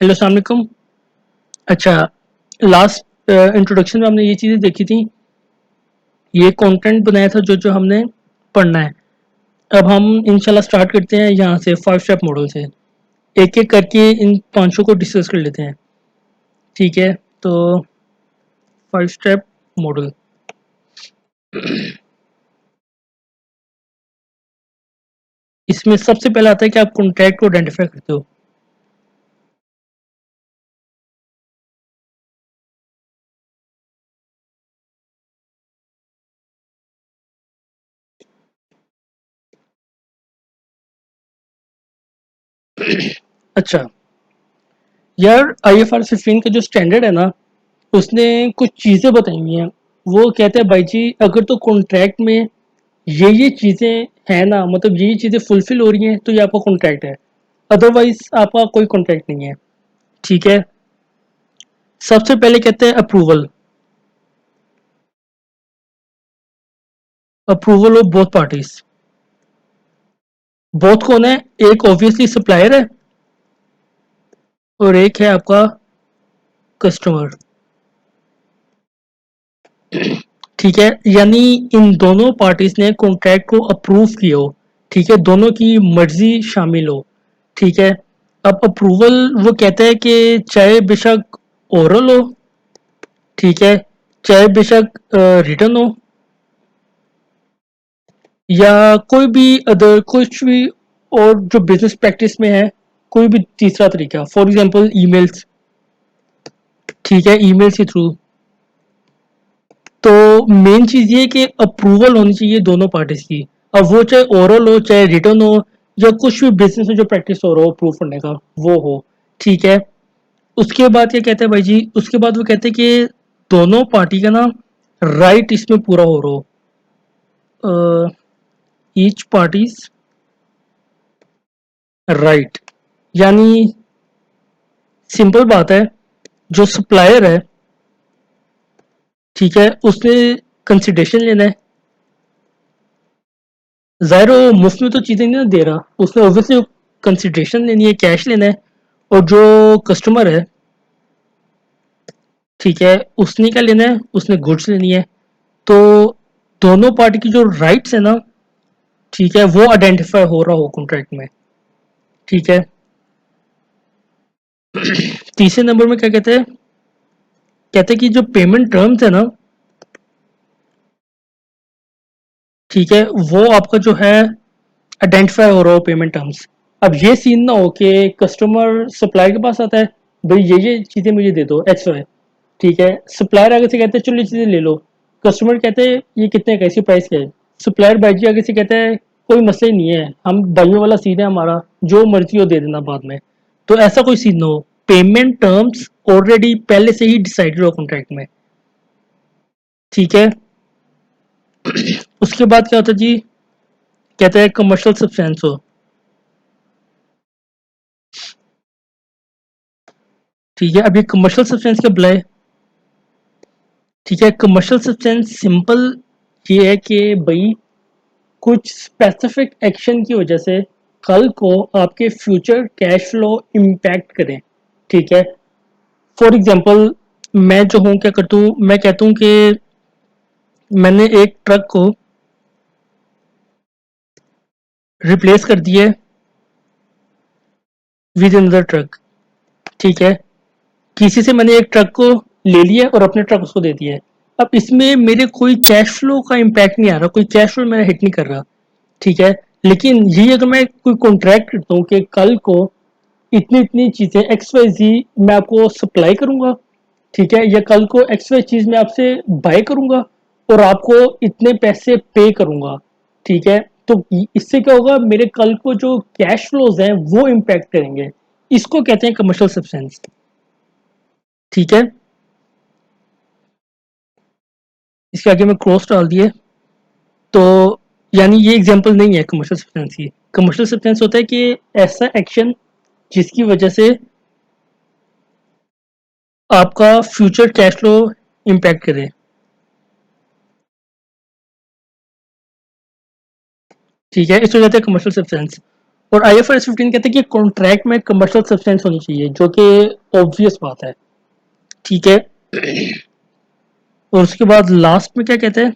Hello अस्सलाम वालेकुम। अच्छा, लास्ट इंट्रोडक्शन में हमने ये चीज़ें देखी थी। ये कंटेंट बनाया था जो जो हमने पढ़ना है। अब हम इंशाल्लाह स्टार्ट करते हैं यहाँ से 5 स्टेप मॉडल से। एक एक करके इन पांचों को डिस्कस कर लेते हैं। ठीक है, तो 5 स्टेप मॉडल। इसमें सबसे पहले आता है कि आप कॉन्ट्रैक्ट को आइडेंटिफाई करते हो। अच्छा यार, IFRS 15 का जो स्टैंडर्ड है ना, उसने कुछ चीज़ें बताई हुई हैं। वो कहते हैं भाई जी, अगर तो कॉन्ट्रैक्ट में ये चीज़ें हैं ना, मतलब ये चीज़ें फुलफिल हो रही हैं तो ये आपका कॉन्ट्रैक्ट है। अदरवाइज आपका कोई कॉन्ट्रैक्ट नहीं है। ठीक है, सबसे पहले कहते हैं approval. Approval of both parties. Both कौन है? एक ऑब्वियसली सप्लायर है और एक है आपका कस्टमर। ठीक है, यानी इन दोनों पार्टीज ने कॉन्ट्रैक्ट को अप्रूव किया हो। ठीक है, दोनों की मर्जी शामिल हो। ठीक है, अब अप्रूवल वो कहता है कि चाहे बेशक ओरल हो, ठीक है, चाहे बेशक रिटर्न हो, या कोई भी अदर कुछ भी और जो बिजनेस प्रैक्टिस में है, कोई भी तीसरा तरीका, फॉर एग्जांपल ईमेल्स। ठीक है, ईमेल्स के थ्रू। तो मेन चीज ये है कि अप्रूवल होनी चाहिए दोनों पार्टीज की। अब वो चाहे ओरल हो चाहे रिटर्न हो, या कुछ भी बिजनेस में जो प्रैक्टिस हो रहा हो अप्रूव करने का, वो हो। ठीक है, उसके बाद क्या कहते हैं भाई जी, उसके बाद वो कहते हैं कि दोनों पार्टी का ना राइट इसमें पूरा हो रहा हो। ईच पार्टीज राइट, यानी सिंपल बात है, जो सप्लायर है, ठीक है, उसने कंसिडरेशन लेना है। ज़ाहिर है वो मुफ्त में तो चीज़ें नहीं ना दे रहा, उसने ऑब्वियसली कंसिडरेशन लेनी है, कैश लेना है। और जो कस्टमर है, ठीक है, उसने क्या लेना है? उसने गुड्स लेनी है। तो दोनों पार्टी की जो राइट्स है ना, ठीक है, वो आइडेंटिफाई हो रहा हो कॉन्ट्रैक्ट में। ठीक है, तीसरे नंबर में क्या कहते हैं? कहते हैं कि जो पेमेंट टर्म्स है ना, ठीक है, वो आपका जो है आइडेंटिफाई हो रहा हो पेमेंट टर्म्स। अब ये सीन ना हो कि कस्टमर सप्लायर के पास आता है, भाई ये चीज़ें मुझे दे दो, एक्स वाई। ठीक है, सप्लायर आगे से कहते हैं चलो ये चीज़ें ले लो। कस्टमर कहते हैं ये कितने का, इसकी प्राइस क्या है? सप्लायर भाई जी आगे से कहता है कोई मसला ही नहीं है, हम भाइयों वाला सीन है हमारा, जो मर्जी हो दे देना बाद में। तो ऐसा कोई सीन ना हो, पेमेंट टर्म्स ऑलरेडी पहले से ही डिसाइडेड हो कॉन्ट्रैक्ट में। ठीक है, उसके बाद क्या होता है जी? कहता है कमर्शियल सब्सटेंस हो। ठीक है, अब ये कमर्शियल सब्सटेंस क्या बुलाए? ठीक है, कमर्शियल सब्सटेंस सिंपल ये है कि भाई कुछ स्पेसिफिक एक्शन की वजह से कल को आपके फ्यूचर कैश फ्लो इम्पैक्ट करें। ठीक है, फॉर एग्जांपल मैं जो हूँ क्या करता हूँ, मैं कहता हूँ कि मैंने एक ट्रक को रिप्लेस कर दिया है विद अनदर ट्रक। ठीक है, किसी से मैंने एक ट्रक को ले लिया और अपने ट्रक उसको दे दिया है। अब इसमें मेरे कोई कैश फ्लो का इम्पैक्ट नहीं आ रहा, कोई कैश फ्लो मेरा हिट नहीं कर रहा। ठीक है, लेकिन ये अगर मैं कोई कॉन्ट्रैक्ट करता हूँ कि कल को इतनी इतनी चीज़ें एक्स वाई जी मैं आपको सप्लाई करूंगा, ठीक है, या कल को एक्स वाई चीज़ मैं आपसे बाय करूंगा और आपको इतने पैसे पे करूंगा। ठीक है, तो इससे क्या होगा, मेरे कल को जो कैश फ्लोज हैं वो इम्पैक्ट करेंगे। इसको कहते हैं कमर्शियल सब्सटेंस। ठीक है, इसके आगे मैं क्रॉस डाल दिए। तो यानी ये एग्जांपल नहीं है कमर्शियल सब्सटेंस की। कमर्शियल सब्सटेंस होता है कि ऐसा एक्शन जिसकी वजह से आपका फ्यूचर कैश फ्लो इम्पैक्ट करे। ठीक है, इसको कहते हैं कमर्शियल सब्सटेंस। और IFRS 15 कहते हैं कि कॉन्ट्रैक्ट में कमर्शियल सब्सटेंस होनी चाहिए, जो कि ऑब्वियस बात है। ठीक है। और उसके बाद लास्ट में क्या कहते हैं,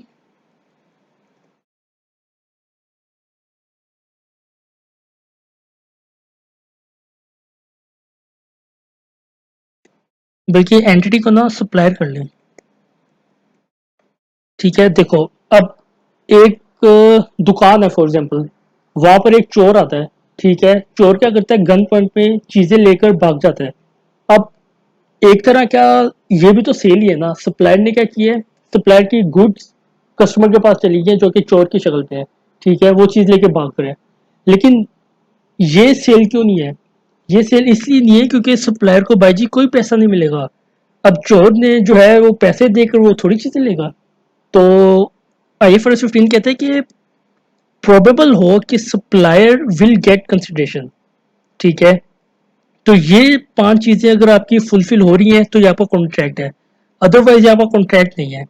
बल्कि एंटिटी को ना सप्लायर कर लें। ठीक है, देखो, अब एक दुकान है फॉर एग्जांपल, वहां पर एक चोर आता है। ठीक है, चोर क्या करता है, गन पॉइंट पे चीजें लेकर भाग जाता है। अब एक तरह क्या, ये भी तो सेल ही है ना। सप्लायर ने क्या किया है, सप्लायर की गुड्स कस्टमर के पास चली गई, जो कि चोर की शक्ल पे है। ठीक है, वो चीज लेके भाग रहे हैं। लेकिन ये सेल क्यों नहीं है, ये सेल इसलिए नहीं है क्योंकि सप्लायर को भाई जी कोई पैसा नहीं मिलेगा। अब चोर ने जो है वो पैसे देकर वो थोड़ी चीजें लेगा। तो IFRS 15 कहते हैं कि प्रोबेबल हो कि सप्लायर विल गेट कंसिडरेशन। ठीक है, तो ये 5 चीजें अगर आपकी फुलफिल हो रही हैं तो ये आपका कॉन्ट्रैक्ट है, अदरवाइज ये आपका कॉन्ट्रैक्ट नहीं है।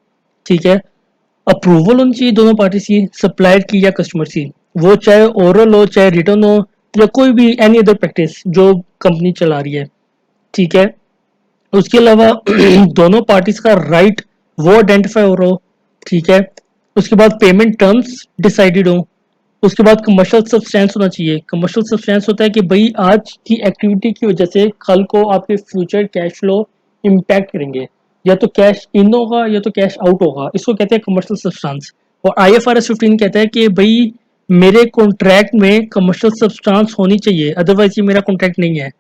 ठीक है, अप्रूवल होनी चाहिए दोनों पार्टी की, सप्लायर की या कस्टमर की। वो चाहे ओरल हो चाहे रिटर्न हो, या कोई भी एनी अदर प्रैक्टिस जो कंपनी चला रही है। ठीक है, उसके अलावा दोनों पार्टीज का राइट वो आइडेंटिफाई हो रहा हो। ठीक है, उसके बाद पेमेंट टर्म्स डिसाइडेड हो। उसके बाद कमर्शियल सब्सटेंस होना चाहिए। कमर्शियल सब्सटेंस होता है कि भाई आज की एक्टिविटी की वजह से कल को आपके फ्यूचर कैश फ्लो इम्पैक्ट करेंगे, या तो कैश इन होगा या तो कैश आउट होगा, इसको कहते हैं कमर्शियल सब्सटेंस। और IFRS 15 कहता है कि भाई मेरे कॉन्ट्रैक्ट में कमर्शियल सब्सटेंस होनी चाहिए, अदरवाइज ये मेरा कॉन्ट्रैक्ट नहीं है।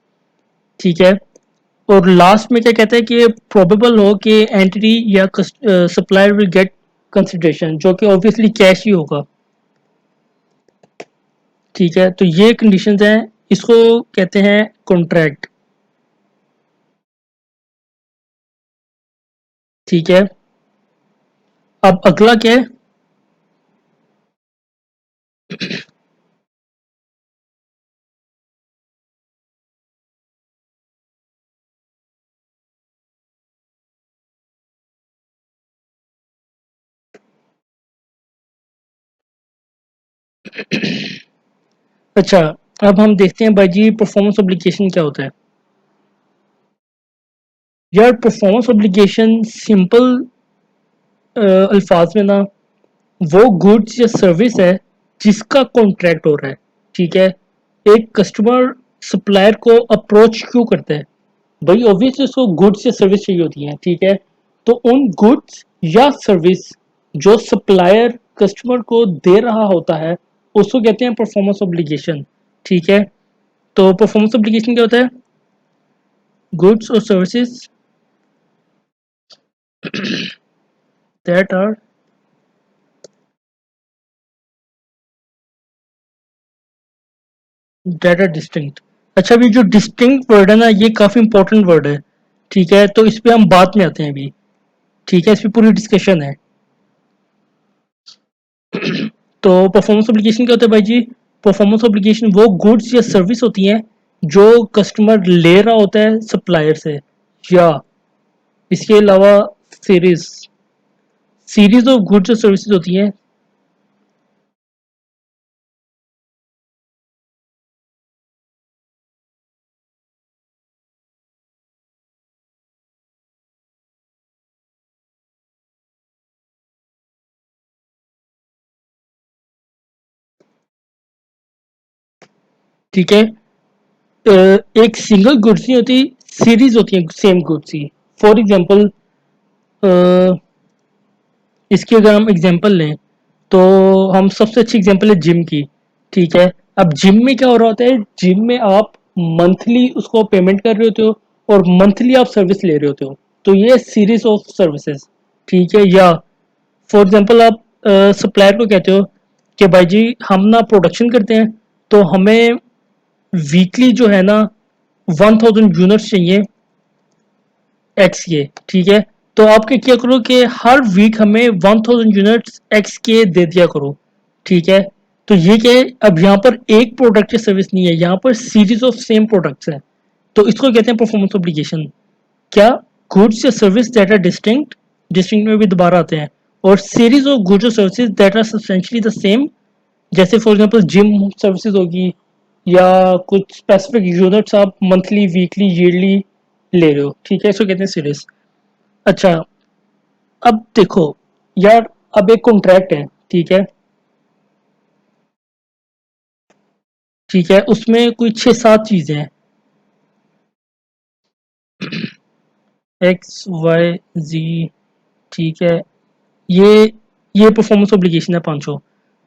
ठीक है, और लास्ट में क्या कहता है कि प्रोबेबल हो कि एंटिटी या सप्लायर विल गेट कंसिडरेशन, जो कि ऑब्वियसली कैश ही होगा। ठीक है, तो ये कंडीशंस हैं, इसको कहते हैं कॉन्ट्रैक्ट। ठीक है, अब अगला क्या है। अच्छा, अब हम देखते हैं भाई जी परफॉर्मेंस ऑब्लिगेशन क्या होता है। यार परफॉर्मेंस ऑब्लिगेशन सिंपल अल्फाज में ना वो गुड्स या सर्विस है जिसका कॉन्ट्रैक्ट हो रहा है। ठीक है, एक कस्टमर सप्लायर को अप्रोच क्यों करता है, भाई ऑब्वियसली उसको गुड्स या सर्विस चाहिए होती है। ठीक है, तो उन गुड्स या सर्विस जो सप्लायर कस्टमर को दे रहा होता है उसको कहते हैं परफॉर्मेंस ऑब्लिगेशन। ठीक है, तो परफॉर्मेंस ऑब्लिगेशन क्या होता है, गुड्स और सर्विसेज दैट आर डिस्टिंक्ट। अच्छा, अभी जो डिस्टिंक्ट वर्ड है ना ये काफी इंपॉर्टेंट वर्ड है। ठीक है, तो इस पे हम बाद में आते हैं अभी। ठीक है, इस पे पूरी डिस्कशन है। तो परफॉर्मेंस ऑब्लिगेशन क्या होता है भाई जी, परफॉर्मेंस ऑब्लिगेशन वो गुड्स या सर्विस होती हैं जो कस्टमर ले रहा होता है सप्लायर से, या इसके अलावा सीरीज सीरीज ऑफ गुड्स और सर्विसेज होती हैं। ठीक है, एक सिंगल गुड्स नहीं होती, सीरीज होती है सेम गुड्स की। फॉर एग्जांपल, इसकी अगर हम एग्जांपल लें तो हम सबसे अच्छी एग्जांपल है जिम की। ठीक है, अब जिम में क्या हो रहा होता है, जिम में आप मंथली उसको पेमेंट कर रहे होते हो और मंथली आप सर्विस ले रहे होते हो। तो ये सीरीज ऑफ सर्विसेज। ठीक है, या फॉर एग्जांपल आप सप्लायर को कहते हो कि भाई जी हम ना प्रोडक्शन करते हैं, तो हमें वीकली जो है ना 1000 यूनिट्स चाहिए एक्स के। ठीक है, तो आप क्या करो कि हर वीक हमें 1000 यूनिट्स एक्स के दे दिया करो। ठीक है, तो ये क्या है, अब यहाँ पर एक प्रोडक्ट या सर्विस नहीं है, यहाँ पर सीरीज ऑफ सेम प्रोडक्ट्स है। तो इसको कहते हैं परफॉर्मेंस ऑब्लिगेशन। क्या, गुड्स या service that are distinct, distinct में भी दोबारा आते हैं, और सीरीज ऑफ गुड्स और services that are substantially the same. जैसे फॉर एग्जांपल जिम सर्विसेज होगी, या कुछ स्पेसिफिक यूनिट्स आप मंथली वीकली ईयरली ले रहे हो, ठीक है, इसको कहते हैं सीरीज। अच्छा, अब देखो यार, अब एक कॉन्ट्रैक्ट है, ठीक है, ठीक है, उसमें कोई 6-7 चीजें हैं, एक्स वाई जी, ठीक है, ये ये परफॉर्मेंस ऑब्लिगेशन है 500।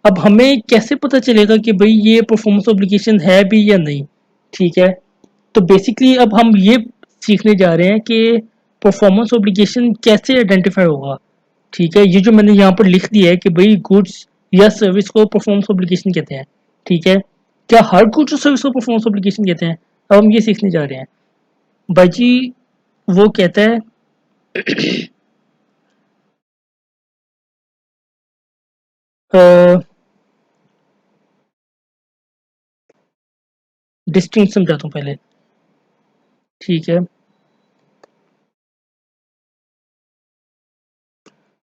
अब हमें कैसे पता चलेगा कि भाई ये परफॉर्मेंस ऑब्लिगेशन है भी या नहीं, ठीक है, तो बेसिकली अब हम ये सीखने जा रहे हैं कि परफॉर्मेंस ऑब्लिगेशन कैसे आइडेंटिफाई होगा, ठीक है, ये जो मैंने यहाँ पर लिख दिया है कि भाई गुड्स या सर्विस को परफॉर्मेंस ऑब्लिगेशन कहते हैं, ठीक है, क्या हर गुड्स और सर्विस को परफॉर्मेंस ऑब्लिगेशन कहते हैं? अब हम ये सीखने जा रहे हैं भाई जी। वो कहता है डिस्टिंक्ट समझाता हूँ पहले, ठीक है।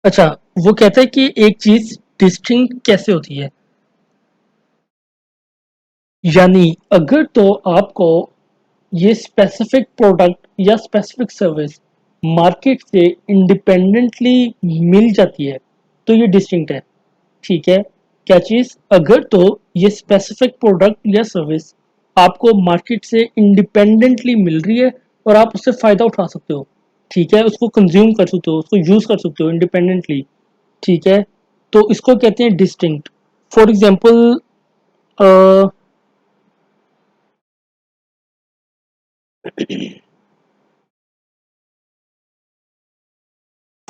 अच्छा, वो कहता है कि एक चीज डिस्टिंक्ट कैसे होती है, यानी अगर तो आपको ये स्पेसिफिक प्रोडक्ट या स्पेसिफिक सर्विस मार्केट से इंडिपेंडेंटली मिल जाती है तो ये डिस्टिंक्ट है, ठीक है। क्या चीज, अगर तो ये स्पेसिफिक प्रोडक्ट या सर्विस आपको मार्केट से इंडिपेंडेंटली मिल रही है और आप उससे फायदा उठा सकते हो, ठीक है, उसको कंज्यूम कर सकते हो, उसको यूज कर सकते हो इंडिपेंडेंटली, ठीक है, तो इसको कहते हैं डिस्टिंक्ट। फॉर एग्जाम्पल,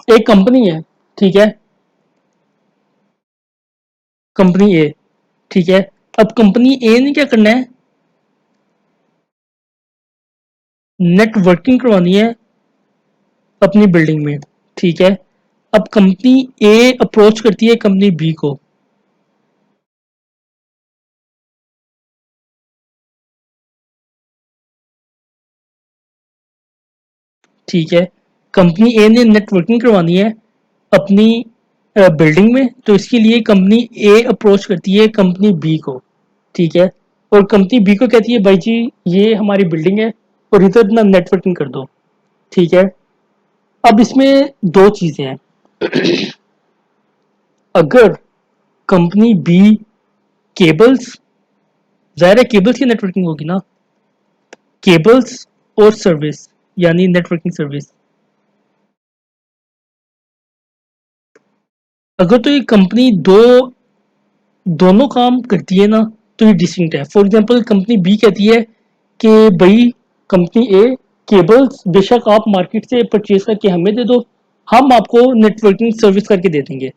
एक कंपनी है, ठीक है, कंपनी ए, ठीक है, अब कंपनी ए ने क्या करना है, नेटवर्किंग करवानी है अपनी बिल्डिंग में, ठीक है। अब कंपनी ए अप्रोच करती है कंपनी बी को, ठीक है, कंपनी ए ने नेटवर्किंग करवानी है अपनी बिल्डिंग में, तो इसके लिए कंपनी ए अप्रोच करती है कंपनी बी को, ठीक है, और कंपनी बी को कहती है भाई जी ये हमारी बिल्डिंग है और इधर ना नेटवर्किंग कर दो, ठीक है। अब इसमें दो चीजें हैं, अगर कंपनी बी केबल्स, जाहिर है केबल्स की नेटवर्किंग होगी ना, केबल्स और सर्विस, यानी नेटवर्किंग सर्विस, अगर तो ये कंपनी दोनों काम करती है ना तो ये डिस्टिंक्ट है। फॉर एग्जांपल कंपनी बी कहती है कि भाई कंपनी ए, केबल्स बेशक आप मार्केट से परचेज करके हमें दे दो, हम आपको नेटवर्किंग सर्विस करके दे देंगे,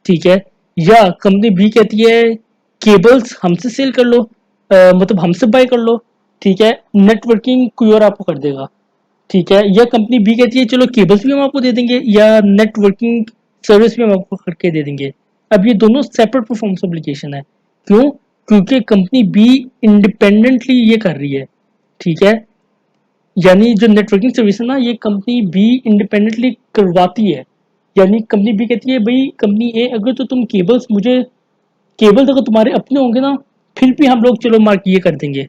ठीक है। या कंपनी बी कहती है केबल्स हमसे सेल कर लो, मतलब हमसे बाय कर लो, ठीक है, नेटवर्किंग कोई और आपको कर देगा, ठीक है। या कंपनी बी कहती है चलो केबल्स भी हम आपको दे देंगे या नेटवर्किंग सर्विस भी हम आपको करके दे देंगे। अब ये दोनों सेपरेट परफॉर्मेंस एप्लीकेशन है, क्यों? क्योंकि कंपनी बी इंडिपेंडेंटली ये कर रही है, ठीक है, यानी जो नेटवर्किंग सर्विस है ना ये कंपनी बी इंडिपेंडेंटली करवाती है, यानी कंपनी बी कहती है भाई कंपनी ए अगर तो तुम केबल्स मुझे, केबल्स अगर तुम्हारे अपने होंगे ना फिर भी हम लोग चलो मार्क ये कर देंगे,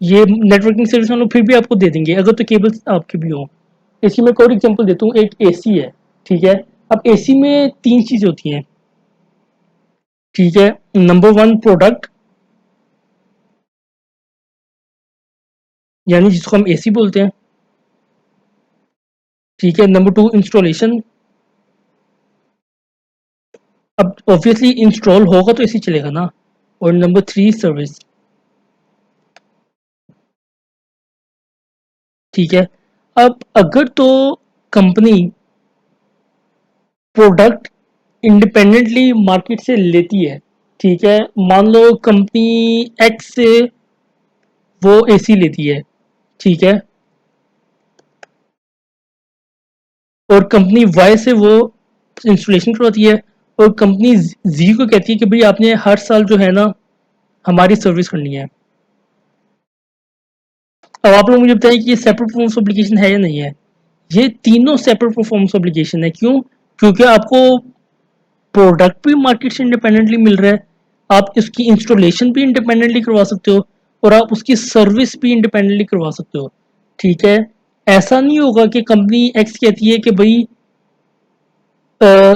ये नेटवर्किंग सर्विस हम लोग फिर भी आपको दे देंगे अगर तो केबल्स आपके भी हो। इसकी मैं एक और एग्जांपल देता हूँ, एक एसी है, ठीक है, अब एसी में तीन चीजें होती हैं, ठीक है, नंबर वन प्रोडक्ट, यानी जिसको हम एसी बोलते हैं, ठीक है, नंबर टू इंस्टॉलेशन, अब ऑब्वियसली इंस्टॉल होगा तो एसी चलेगा ना, और नंबर थ्री सर्विस, ठीक है। अब अगर तो कंपनी प्रोडक्ट इंडिपेंडेंटली मार्केट से लेती है, ठीक है, मान लो कंपनी एक्स से वो एसी लेती है, ठीक है, और कंपनी वाई से वो इंस्टॉलेशन करवाती है, और कंपनी जी को कहती है कि भाई आपने हर साल जो है ना हमारी सर्विस करनी है। अब आप लोग मुझे बताएं कि ये सेपरेट परफॉर्मेंस ऑब्लिगेशन है या नहीं है। ये तीनों सेपरेट परफॉर्मेंस ऑब्लिगेशन है, क्यों? क्योंकि आपको प्रोडक्ट भी मार्केट से इंडिपेंडेंटली मिल रहा है, आप इसकी इंस्टॉलेशन भी इंडिपेंडेंटली करवा सकते हो, और आप उसकी सर्विस भी इंडिपेंडेंटली करवा सकते हो। ठीक है, ऐसा नहीं होगा कि कंपनी एक्स कहती है कि भाई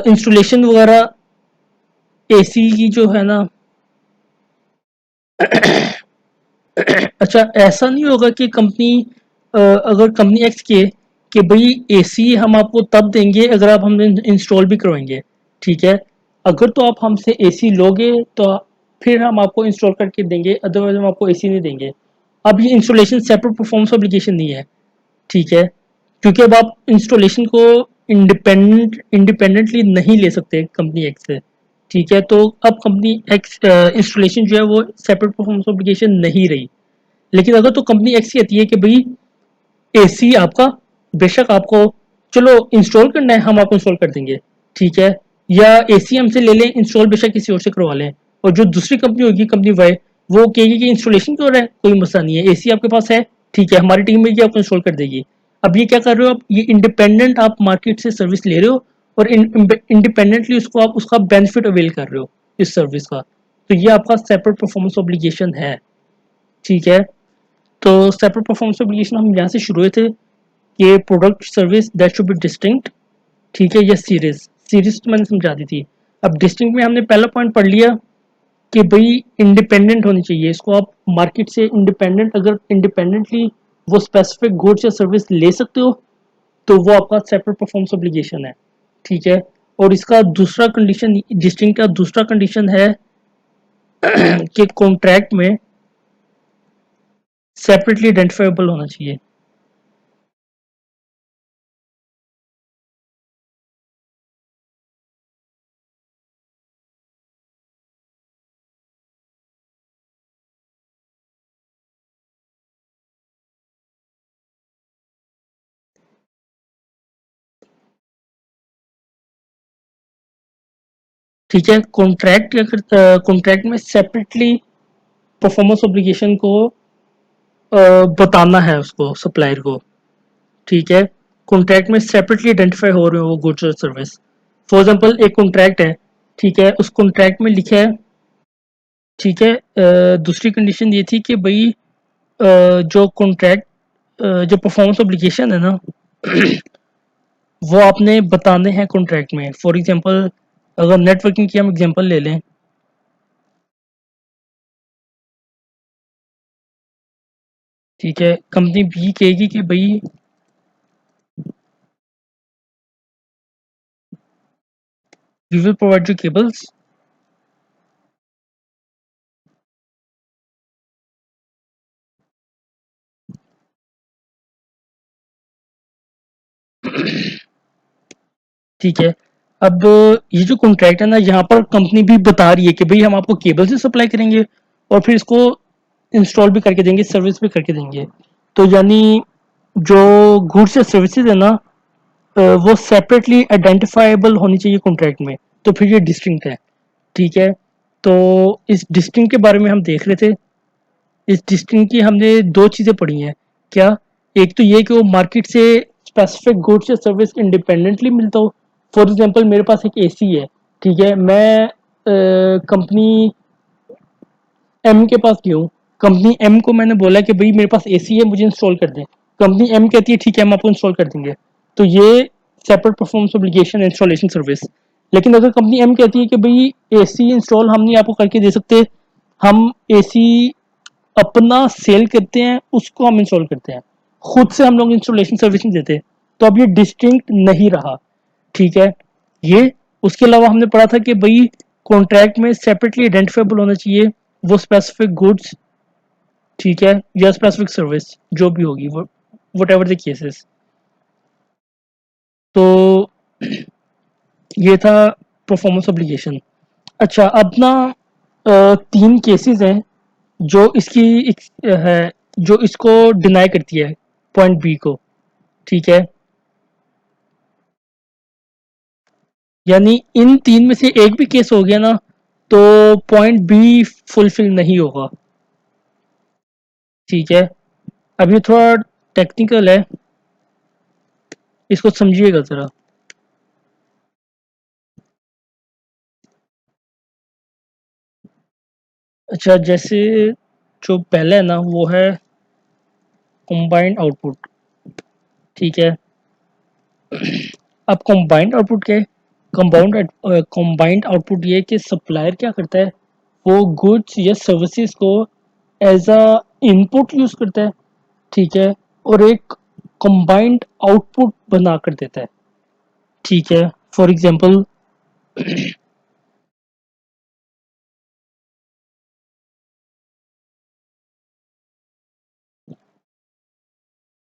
इंस्टॉलेशन वगैरह एसी की जो है ना, अच्छा ऐसा नहीं होगा कि कंपनी अगर कंपनी एक्स के कि भाई एसी हम आपको तब देंगे अगर आप हमें इंस्टॉल भी करवाएंगे। ठीक है, अगर तो आप हमसे एसी लोगे तो फिर हम आपको इंस्टॉल करके देंगे, अदरवाइज हम आपको एसी नहीं देंगे। अब ये इंस्टॉलेशन सेपरेट परफॉर्मेंस ऑब्लिगेशन नहीं है। ठीक है, क्योंकि अब आप इंस्टॉलेशन को इंडिपेंडेंटली नहीं ले सकते कंपनी एक्स से। ठीक है, तो अब कंपनी एक्स इंस्टॉलेशन जो है वो सेपरेट परफॉर्मेंस ऑब्लिगेशन नहीं रही। लेकिन अगर तो कंपनी एक्स कहती है कि भाई एसी आपका बेशक आपको चलो इंस्टॉल करना है हम आपको इंस्टॉल कर देंगे। ठीक है, या एसी हमसे ले लें, इंस्टॉल बेशक किसी और से करवा लें। और जो दूसरी कंपनी होगी कंपनी वाई, वो कहेगी कि इंस्टॉलेशन क्यों हो रहा है, कोई मसला नहीं है, एसी आपके पास है, ठीक है हमारी टीम में ये आपको इंस्टॉल कर देगी। अब ये क्या कर रहे हो आप, ये इंडिपेंडेंट आप मार्केट से सर्विस ले रहे हो और इंडिपेंडेंटली उसको आप उसका बेनिफिट अवेल कर रहे हो इस सर्विस का। तो ये आपका सेपरेट परफॉर्मेंस ऑब्लिगेशन है। ठीक है, तो सेपरेट परफॉर्मेंस ऑब्लिगेशन हम यहाँ से शुरू हुए थे कि product service that should be distinct. ठीक है, ये सीरीज सीरीज तो मैंने समझा दी थी। अब डिस्टिंक्ट में हमने पहला पॉइंट पढ़ लिया कि भाई इंडिपेंडेंट होनी चाहिए, इसको आप मार्केट से इंडिपेंडेंट, अगर इंडिपेंडेंटली वो स्पेसिफिक गुड्स या सर्विस ले सकते हो तो वो आपका सेपरेट परफॉर्मेंस ऑब्लिगेशन है। ठीक है, और इसका दूसरा कंडीशन, डिस्टिंक्ट का दूसरा कंडीशन है कि कॉन्ट्रैक्ट में सेपरेटली आइडेंटिफाइबल होना चाहिए। ठीक है, कॉन्ट्रैक्ट क्या करता, कॉन्ट्रैक्ट में सेपरेटली परफॉर्मेंस ऑब्लिगेशन को बताना है उसको सप्लायर को। ठीक है, कॉन्ट्रैक्ट में सेपरेटली आइडेंटिफाई हो रहे हो वो गुड्स और सर्विस। फॉर एग्जांपल एक कॉन्ट्रैक्ट है, ठीक है, उस कॉन्ट्रैक्ट में लिखा है। ठीक है, दूसरी कंडीशन ये थी कि भाई जो कॉन्ट्रैक्ट जो परफॉर्मेंस ऑब्लिगेशन है ना वो आपने बताने हैं कॉन्ट्रैक्ट में। फॉर एग्जांपल अगर नेटवर्किंग की हम एग्जांपल ले लें। ठीक है, कंपनी बी कहेगी कि भाई we will provide you cables. ठीक है, अब ये जो कॉन्ट्रैक्ट है ना, यहाँ पर कंपनी भी बता रही है कि भाई हम आपको केबल से सप्लाई करेंगे और फिर इसको इंस्टॉल भी करके देंगे, सर्विस भी करके देंगे। तो यानी जो गुड्स या सर्विसेज है ना, वो सेपरेटली आइडेंटिफाइबल होनी चाहिए कॉन्ट्रैक्ट में, तो फिर ये डिस्टिंक्ट है। ठीक है, तो इस डिस्टिंक्ट के बारे में हम देख रहे थे। इस डिस्टिंक्ट की हमने दो चीज़ें पढ़ी हैं। क्या, एक तो ये कि वो मार्केट से स्पेसिफिक गुड्स या सर्विस इंडिपेंडेंटली मिलता हो। फॉर एग्जांपल मेरे पास एक एसी है। ठीक है, मैं कंपनी एम के पास गया हूँ। कंपनी एम को मैंने बोला कि भाई मेरे पास एसी है, मुझे इंस्टॉल कर दें। कंपनी एम कहती है ठीक है हम आपको इंस्टॉल कर देंगे। तो ये separate performance obligation installation service. लेकिन अगर कंपनी एम कहती है कि भाई एसी इंस्टॉल हम नहीं आपको करके दे सकते, हम एसी अपना सेल करते हैं, उसको हम इंस्टॉल करते हैं, खुद से हम लोग इंस्टॉलेशन सर्विस नहीं देते, तो अब ये डिस्टिंक्ट नहीं रहा। ठीक है, ये उसके अलावा हमने पढ़ा था कि भाई कॉन्ट्रैक्ट में सेपरेटली आइडेंटिफाइबल होना चाहिए वो स्पेसिफिक गुड्स। ठीक है, या स्पेसिफिक सर्विस जो भी होगी, वो वट एवर द केसेस। तो ये था परफॉर्मेंस ऑब्लिगेशन। अच्छा, अब ना तीन केसेस हैं जो इसकी है, जो इसको डिनाई करती है पॉइंट बी को। ठीक है, यानी इन तीन में से एक भी केस हो गया ना तो पॉइंट बी फुलफिल नहीं होगा। ठीक है, अब ये थोड़ा टेक्निकल है, इसको समझिएगा ज़रा। अच्छा, जैसे जो पहला है ना वो है कंबाइंड आउटपुट। ठीक है, अब कंबाइंड आउटपुट क्या है? कंबाइंड आउटपुट ये है कि सप्लायर क्या करता है, वो गुड्स या सर्विसेज को एज अ इनपुट यूज करता है। ठीक है, और एक कंबाइंड आउटपुट बना कर देता है। ठीक है, फॉर एग्जांपल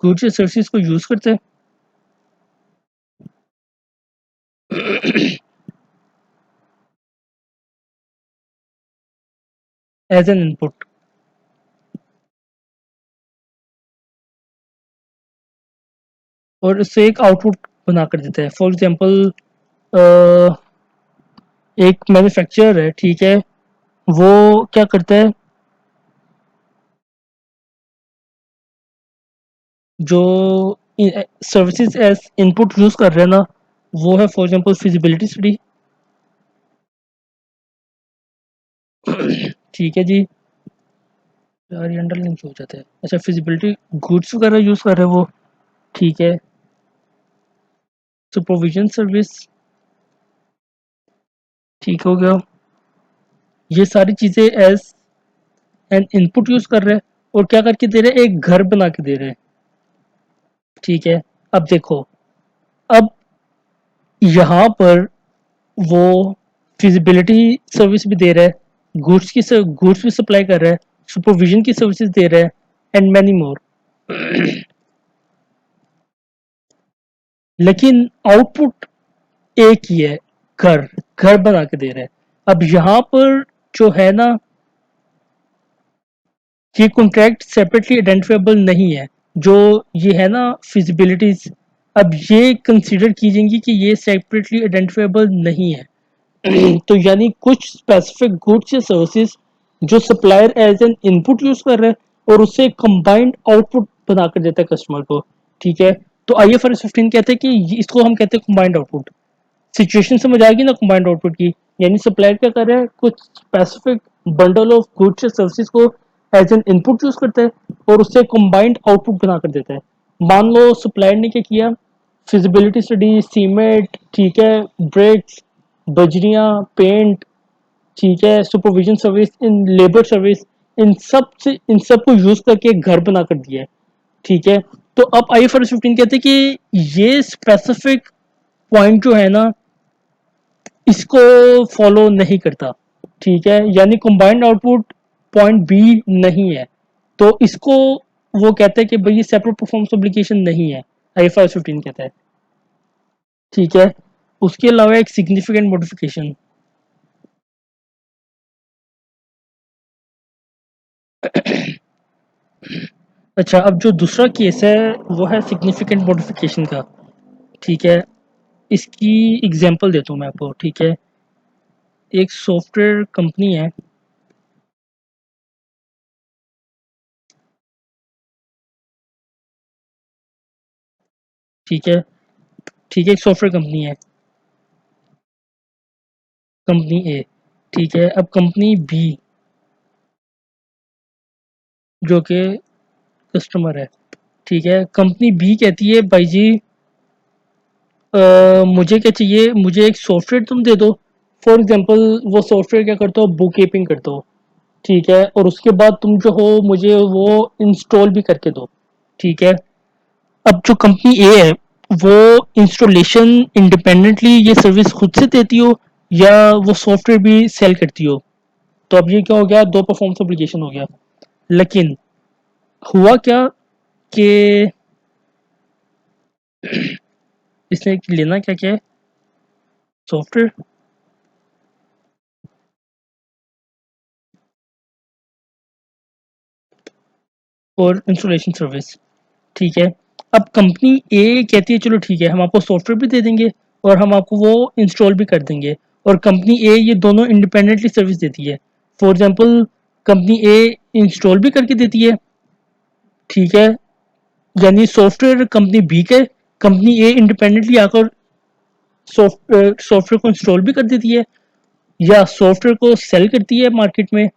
गुड्स या सर्विसेज को यूज करता है एज एन इनपुट, और उससे एक आउटपुट बना कर देता है। फॉर एग्जांपल एक मैन्युफैक्चरर है, ठीक है, वो क्या करता है, जो सर्विसेज एज इनपुट यूज कर रहे हैं ना, वो है फॉर एग्जांपल फिजिबिलिटी स्टडी। ठीक है जी, यार ये अंडरलाइन क्यों हो जाता है? अच्छा, फिजिबिलिटी गुड्स वगैरह यूज कर रहे हैं वो। ठीक है, सुपरविजन सर्विस, ठीक हो गया। ये सारी चीजें एज एन इनपुट यूज कर रहे हैं, और क्या करके दे रहे हैं, एक घर बना के दे रहे हैं। ठीक है, अब देखो, अब यहाँ पर वो फिजिबिलिटी सर्विस भी दे रहा है, गुड्स भी सप्लाई कर रहा है, सुपरविजन की सर्विसेज दे रहा है, एंड मैनी मोर। लेकिन आउटपुट एक ही है, घर घर बना के दे रहा है। अब यहाँ पर जो है ना, ये कॉन्ट्रैक्ट सेपरेटली आइडेंटिफाइबल नहीं है। जो ये है ना फिजिबिलिटीज, अब ये कंसीडर की जाएंगी कि ये सेपरेटली आइडेंटिफाइबल नहीं है। तो यानी कुछ स्पेसिफिक गुड्स या सर्विसेज जो supplier as an input use कर रहा है, और उससे कंबाइंड आउटपुट बना कर देता है कस्टमर को। ठीक है, तो IFRS 15 कहते हैं कि इसको हम कहते हैं कंबाइंड आउटपुट। सिचुएशन समझ आएगी ना कंबाइंड आउटपुट की, यानी सप्लायर क्या कर रहा है, कुछ स्पेसिफिक बंडल ऑफ गुड्स या सर्विसेज को एज एन इनपुट यूज करता है, और उससे कंबाइंड आउटपुट बना कर देता है। मान लो सप्लायर ने क्या किया, फिजिबिलिटी स्टडी, सीमेंट, ठीक है, ब्रिक्स, बजरियां, पेंट, ठीक है, सुपरविजन सर्विस, इन लेबर सर्विस, इन सब को यूज करके एक घर बना कर दिया है। ठीक है, तो अब IFRS 15 कहते हैं कि ये स्पेसिफिक पॉइंट जो है ना, इसको फॉलो नहीं करता। ठीक है, यानी कंबाइंड आउटपुट पॉइंट बी नहीं है, तो इसको वो कहते हैं कि भाई ये सेपरेट परफॉर्मेंस ऑब्लिगेशन नहीं है, IFRS 15 कहता है। ठीक है, उसके अलावा एक सिग्निफिकेंट मॉडिफिकेशन। अच्छा, अब जो दूसरा केस है वो है सिग्निफिकेंट मॉडिफिकेशन का। ठीक है, इसकी एग्जांपल देता हूँ मैं आपको। ठीक है, एक सॉफ्टवेयर कंपनी है। ठीक है, ठीक है, एक सॉफ्टवेयर कंपनी है, कंपनी ए। ठीक है, अब कंपनी बी जो कि कस्टमर है। ठीक है, कंपनी बी कहती है भाई जी, मुझे क्या चाहिए, मुझे एक सॉफ्टवेयर तुम दे दो। फॉर एग्जांपल वो सॉफ्टवेयर क्या करता हो, बुक कीपिंग करता हो। ठीक है, और उसके बाद तुम जो हो मुझे वो इंस्टॉल भी करके दो। ठीक है, अब जो कंपनी ए है, वो इंस्टॉलेशन इंडिपेंडेंटली ये सर्विस खुद से देती हो, या वो सॉफ्टवेयर भी सेल करती हो। तो अब ये क्या हो गया, दो परफॉर्मेंस एप्लीकेशन हो गया। लेकिन हुआ क्या कि इसने लेना क्या क्या है, सॉफ्टवेयर और इंस्टॉलेशन सर्विस। ठीक है, अब कंपनी ए कहती है चलो ठीक है, हम आपको सॉफ्टवेयर भी दे देंगे, और हम आपको वो इंस्टॉल भी कर देंगे। और कंपनी ए ये दोनों इंडिपेंडेंटली सर्विस देती है। For example company A install भी करके देती है। ठीक है, यानी सॉफ्टवेयर कंपनी बी के, कंपनी ए इंडिपेंडेंटली आकर सॉफ्टवेयर को इंस्टॉल भी कर देती है, या सॉफ्टवेयर को सेल करती है मार्केट में।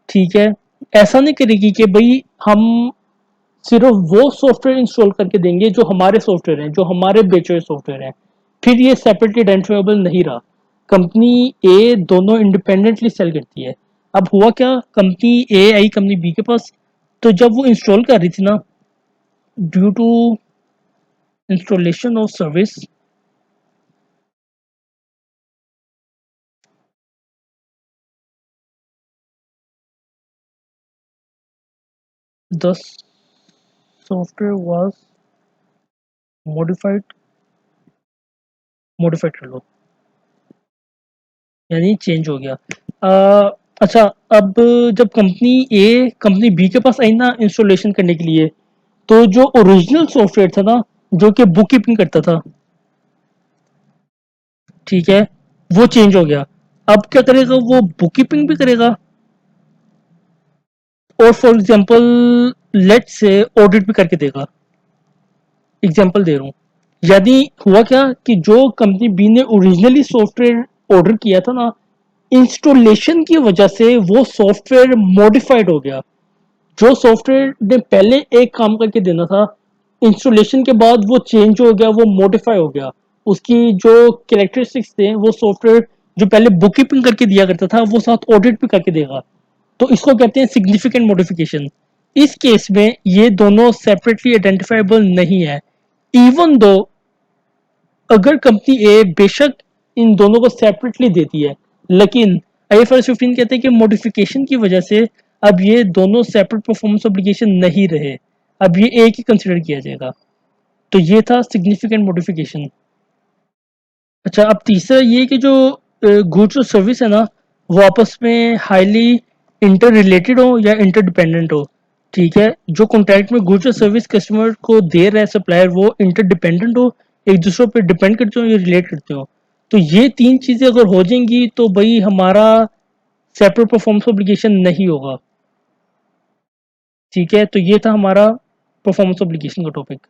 ठीक है, ऐसा नहीं करेगी कि भाई हम सिर्फ वो सॉफ्टवेयर इंस्टॉल करके देंगे जो हमारे सॉफ्टवेयर हैं, जो हमारे बेचे हुए सॉफ्टवेयर हैं। फिर ये सेपरेटली आइडेंटिफाइबल नहीं रहा। कंपनी ए दोनों इंडिपेंडेंटली सेल करती है। अब हुआ क्या, कंपनी ए आई कंपनी बी के पास, तो जब वो इंस्टॉल कर रही थी ना, due to installation of service, the software was modified, modified कर लो, यानी चेंज हो गया। अच्छा, अब जब कंपनी ए कंपनी बी के पास आई ना इंस्टॉलेशन करने के लिए, तो जो ओरिजिनल सॉफ्टवेयर था ना, जो कि बुक कीपिंग करता था, ठीक है, वो चेंज हो गया। अब क्या करेगा, वो बुक कीपिंग भी करेगा और फॉर एग्जांपल लेट से ऑडिट भी करके देगा। एग्जांपल दे रहा हूँ। यदि हुआ क्या कि जो कंपनी बी ने ओरिजिनली सॉफ्टवेयर ऑर्डर किया था ना, इंस्टॉलेशन की वजह से वो सॉफ्टवेयर मॉडिफाइड हो गया। जो सॉफ्टवेयर ने पहले एक काम करके देना था, इंस्टॉलेशन के बाद वो चेंज हो गया, वो मॉडिफाई हो गया। उसकी जो कैरेक्टरिस्टिक्स थे, वो सॉफ्टवेयर जो पहले बुक कीपिंग करके दिया करता था, वो साथ ऑडिट भी करके देगा। तो इसको कहते हैं सिग्निफिकेंट मॉडिफिकेशन। इस केस में ये दोनों सेपरेटली आइडेंटिफाइबल नहीं है। इवन दो अगर कंपनी ए बेशक इन दोनों को सेपरेटली देती है, लेकिन आईएफआरएस 15 कहते हैं कि मॉडिफिकेशन की वजह से अब ये दोनों सेपरेट परफॉर्मेंस ऑब्लिगेशन नहीं रहे, अब ये एक ही कंसिडर किया जाएगा। तो ये था सिग्निफिकेंट मॉडिफिकेशन। अच्छा, अब तीसरा ये कि जो गुड्स और सर्विस है ना, वो आपस में हाईली इंटर रिलेटेड हो या इंटर डिपेंडेंट हो। ठीक है, जो कॉन्ट्रैक्ट में गुड्स और सर्विस कस्टमर को दे रहा है सप्लायर, वो इंटर डिपेंडेंट हो, एक दूसरे पे डिपेंड करते हो या रिलेट करते हो। तो ये तीन चीजें अगर हो जाएंगी तो भाई हमारा सेपरेट परफॉर्मेंस ऑब्लिगेशन नहीं होगा। ठीक है, तो ये था हमारा परफॉर्मेंस ऑब्लिगेशन का टॉपिक।